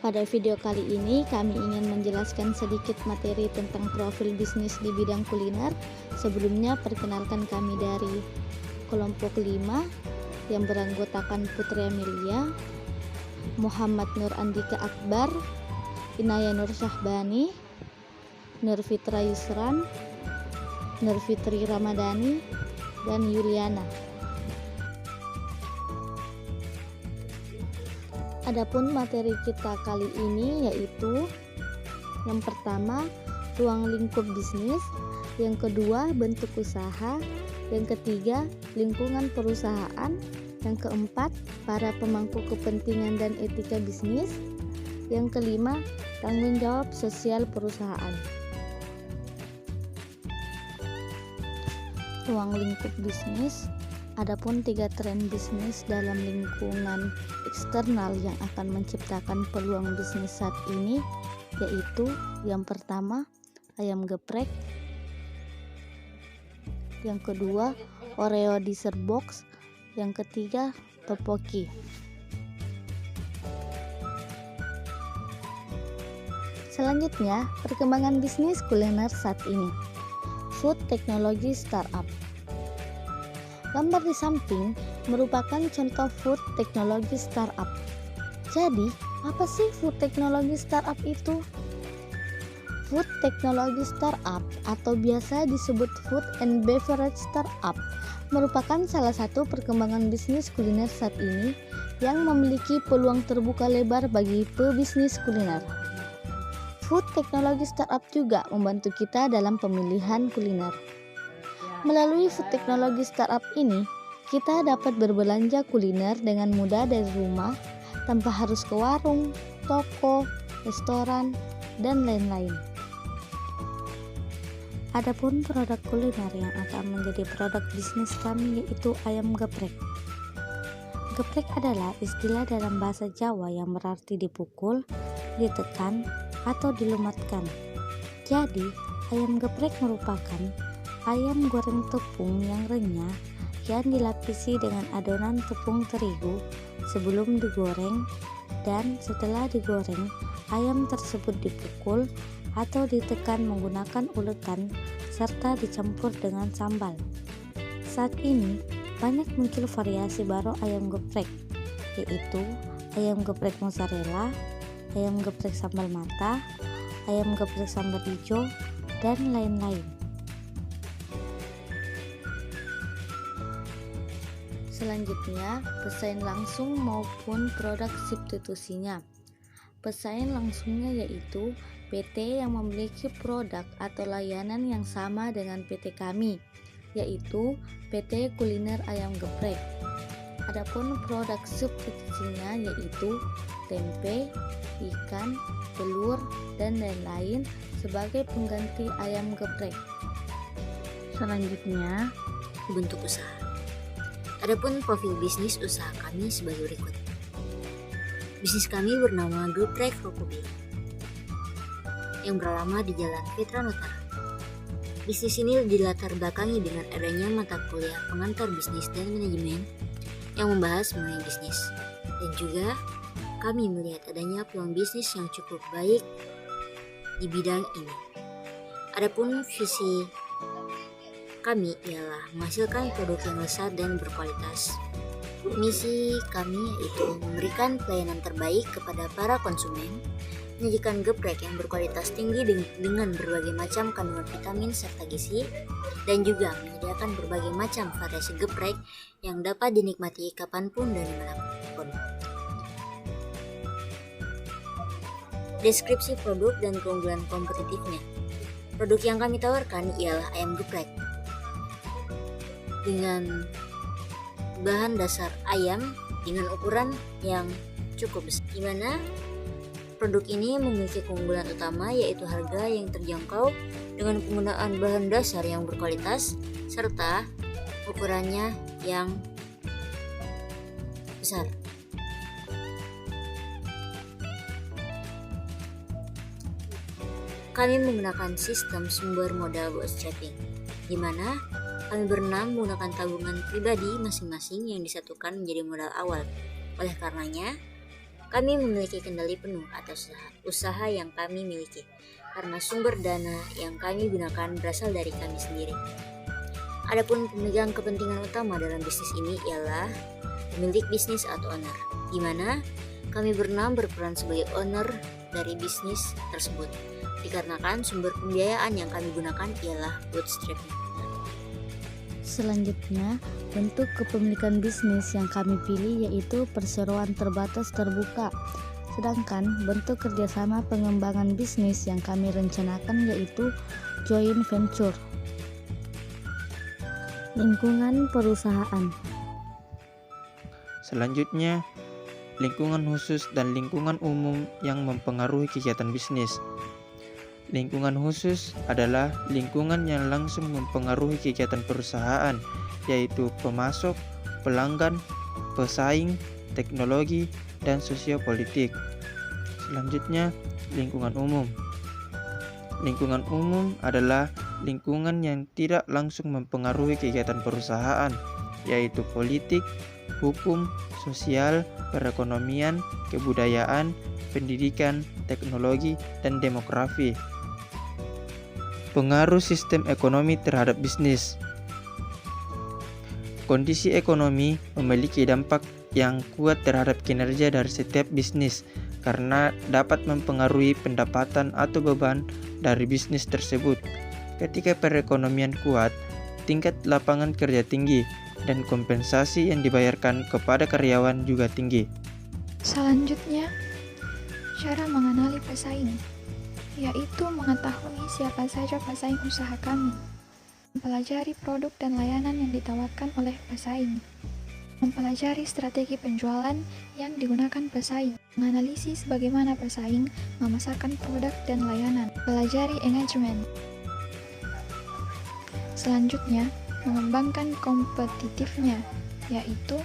Pada video kali ini kami ingin menjelaskan sedikit materi tentang profil bisnis di bidang kuliner. Sebelumnya perkenalkan kami dari kelompok 5 yang beranggotakan Putri Amelia, Muhammad Nur Andika Akbar, Inaya Nur Syahbani, Nur Fitra Yusran, Nur Fitri Ramadhani, dan Yuliana. Adapun materi kita kali ini yaitu yang pertama ruang lingkup bisnis, yang kedua bentuk usaha, yang ketiga lingkungan perusahaan, yang keempat para pemangku kepentingan dan etika bisnis, yang kelima tanggung jawab sosial perusahaan. Ruang lingkup bisnis. Adapun 3 tren bisnis dalam lingkungan eksternal yang akan menciptakan peluang bisnis saat ini yaitu yang pertama ayam geprek, yang kedua Oreo dessert box, yang ketiga topoki. Selanjutnya, perkembangan bisnis kuliner saat ini. Food technology startup. Gambar di samping merupakan contoh food technology startup. Jadi, apa sih food technology startup itu? Food technology startup atau biasa disebut food and beverage startup merupakan salah satu perkembangan bisnis kuliner saat ini yang memiliki peluang terbuka lebar bagi pebisnis kuliner. Food technology startup juga membantu kita dalam pemilihan kuliner. Melalui food teknologi startup ini, kita dapat berbelanja kuliner dengan mudah dari rumah tanpa harus ke warung, toko, restoran, dan lain-lain. Adapun produk kuliner yang akan menjadi produk bisnis kami yaitu ayam geprek. Geprek adalah istilah dalam bahasa Jawa yang berarti dipukul, ditekan, atau dilumatkan. Jadi, ayam geprek merupakan ayam goreng tepung yang renyah yang dilapisi dengan adonan tepung terigu sebelum digoreng, dan setelah digoreng ayam tersebut dipukul atau ditekan menggunakan ulekan serta dicampur dengan sambal. Saat ini banyak muncul variasi baru ayam geprek, yaitu ayam geprek mozzarella, ayam geprek sambal mata, ayam geprek sambal hijau, dan lain-lain. Selanjutnya, pesaing langsung maupun produk substitusinya. Pesaing langsungnya yaitu PT yang memiliki produk atau layanan yang sama dengan PT kami, yaitu PT Kuliner Ayam Geprek. Adapun produk substitusinya yaitu tempe, ikan, telur, dan lain-lain sebagai pengganti ayam geprek. Selanjutnya, bentuk usaha. Adapun profil bisnis usaha kami sebagai berikut. Bisnis kami bernama Geprek Rokobi yang beralama di Jalan Fitra Notara. Bisnis ini dilatar belakangi dengan adanya mata kuliah pengantar bisnis dan manajemen yang membahas mengenai bisnis, dan juga kami melihat adanya peluang bisnis yang cukup baik di bidang ini. Adapun visi kami ialah menghasilkan produk yang lezat dan berkualitas. Misi kami yaitu memberikan pelayanan terbaik kepada para konsumen, menyajikan geprek yang berkualitas tinggi dengan berbagai macam kandungan vitamin serta gizi, dan juga menyediakan berbagai macam variasi geprek yang dapat dinikmati kapanpun dan dimanapun. Deskripsi produk dan keunggulan kompetitifnya. Produk yang kami tawarkan ialah ayam geprek dengan bahan dasar ayam dengan ukuran yang cukup besar, di mana produk ini memiliki keunggulan utama yaitu harga yang terjangkau dengan penggunaan bahan dasar yang berkualitas serta ukurannya yang besar. Kami menggunakan sistem sumber modal bootstrapping, di mana kami berenam menggunakan tabungan pribadi masing-masing yang disatukan menjadi modal awal. Oleh karenanya, Kami memiliki kendali penuh atas usaha yang kami miliki, karena sumber dana yang kami gunakan berasal dari kami sendiri. Adapun pemegang kepentingan utama dalam bisnis ini ialah pemilik bisnis atau owner, di mana kami berenam berperan sebagai owner dari bisnis tersebut, dikarenakan sumber pembiayaan yang kami gunakan ialah bootstrapping. Selanjutnya, bentuk kepemilikan bisnis yang kami pilih yaitu perseroan terbatas terbuka. Sedangkan bentuk kerjasama pengembangan bisnis yang kami rencanakan yaitu joint venture. Lingkungan perusahaan. Selanjutnya, lingkungan khusus dan lingkungan umum yang mempengaruhi kegiatan bisnis. Lingkungan khusus adalah lingkungan yang langsung mempengaruhi kegiatan perusahaan, yaitu pemasok, pelanggan, pesaing, teknologi, dan sosiopolitik. Selanjutnya, lingkungan umum. Lingkungan umum adalah lingkungan yang tidak langsung mempengaruhi kegiatan perusahaan, yaitu politik, hukum, sosial, perekonomian, kebudayaan, pendidikan, teknologi, dan demografi. Pengaruh sistem ekonomi terhadap bisnis. Kondisi ekonomi memiliki dampak yang kuat terhadap kinerja dari setiap bisnis karena dapat mempengaruhi pendapatan atau beban dari bisnis tersebut. Ketika perekonomian kuat, tingkat lapangan kerja tinggi, dan kompensasi yang dibayarkan kepada karyawan juga tinggi. Selanjutnya, cara mengenali pesaing, yaitu mengetahui siapa saja pesaing usaha kami, mempelajari produk dan layanan yang ditawarkan oleh pesaing, mempelajari strategi penjualan yang digunakan pesaing, menganalisis bagaimana pesaing memasarkan produk dan layanan, pelajari engagement. Selanjutnya, mengembangkan kompetitifnya, yaitu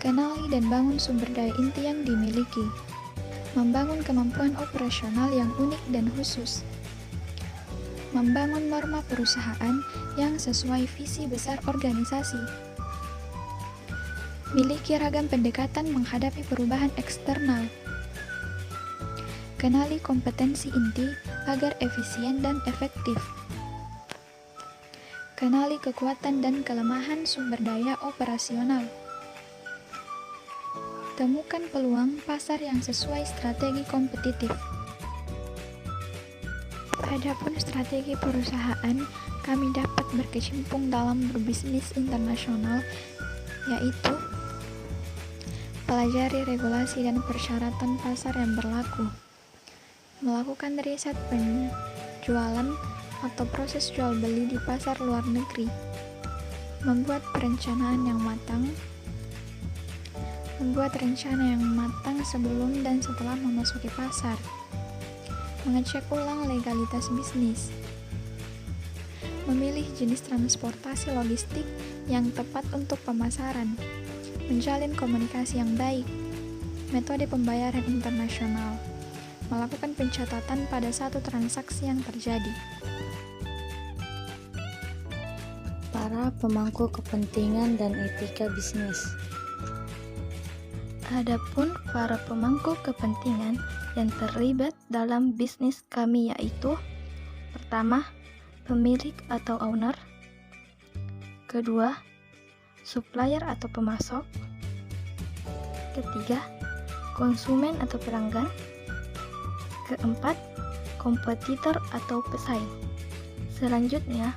kenali dan bangun sumber daya inti yang dimiliki, membangun kemampuan operasional yang unik dan khusus, membangun norma perusahaan yang sesuai visi besar organisasi, miliki ragam pendekatan menghadapi perubahan eksternal, kenali kompetensi inti agar efisien dan efektif, kenali kekuatan dan kelemahan sumber daya operasional, temukan peluang pasar yang sesuai strategi kompetitif. Adapun strategi perusahaan, kami dapat berkecimpung dalam berbisnis internasional, yaitu pelajari regulasi dan persyaratan pasar yang berlaku, melakukan riset penjualan atau proses jual beli di pasar luar negeri, membuat perencanaan yang matang, membuat rencana yang matang sebelum dan setelah memasuki pasar, mengecek ulang legalitas bisnis, memilih jenis transportasi logistik yang tepat untuk pemasaran, menjalin komunikasi yang baik, metode pembayaran internasional, melakukan pencatatan pada satu transaksi yang terjadi. Para pemangku kepentingan dan etika bisnis. Adapun para pemangku kepentingan yang terlibat dalam bisnis kami yaitu: pertama, pemilik atau owner; kedua, supplier atau pemasok; ketiga, konsumen atau pelanggan; keempat, kompetitor atau pesaing. Selanjutnya,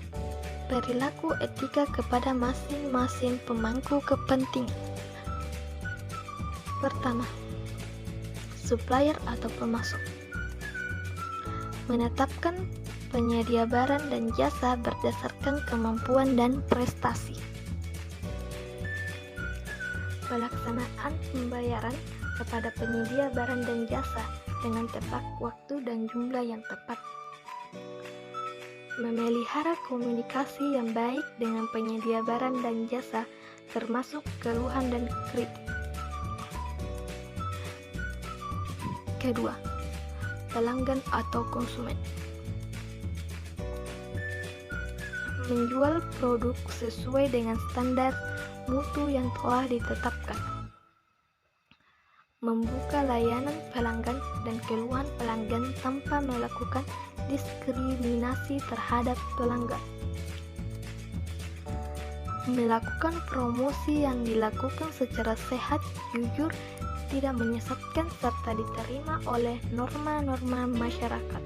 perilaku etika kepada masing-masing pemangku kepentingan. Pertama, supplier atau pemasok menetapkan penyedia barang dan jasa berdasarkan kemampuan dan prestasi. Pelaksanaan pembayaran kepada penyedia barang dan jasa dengan tepat waktu dan jumlah yang tepat. Memelihara komunikasi yang baik dengan penyedia barang dan jasa, termasuk keluhan dan kritik. Kedua, pelanggan atau konsumen menjual produk sesuai dengan standar mutu yang telah ditetapkan, membuka layanan pelanggan dan keluhan pelanggan tanpa melakukan diskriminasi terhadap pelanggan. Melakukan promosi yang dilakukan secara sehat, jujur, tidak menyesatkan, serta diterima oleh norma-norma masyarakat.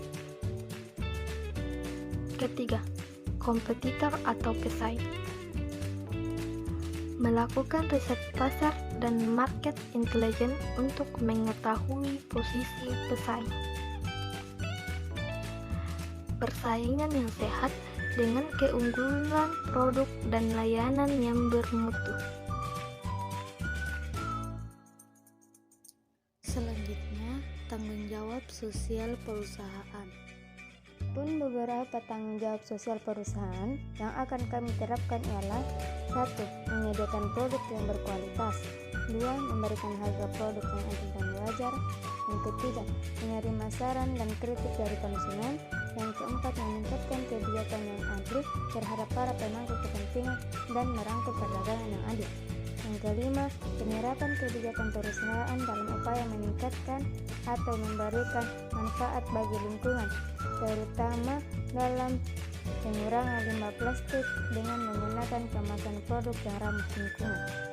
Ketiga, kompetitor atau pesaing. Melakukan riset pasar dan market intelligence untuk mengetahui posisi pesaing. Persaingan yang sehat dengan keunggulan produk dan layanan yang bermutu. Selanjutnya, tanggung jawab sosial perusahaan. Pun beberapa tanggung jawab sosial perusahaan yang akan kami terapkan ialah 1. Menyediakan produk yang berkualitas. 2. Memberikan harga produk yang adil dan wajar. Yang ketiga, menerima saran dan kritik dari konsumen. Yang keempat, meningkatkan kebijakan yang adil terhadap para pemangku kepentingan dan merangkul perdagangan yang adil. Yang kelima, penerapan kebijakan perusahaan dalam upaya meningkatkan atau memberikan manfaat bagi lingkungan, terutama dalam pengurangan limbah plastik dengan menggunakan kemasan produk yang ramah lingkungan.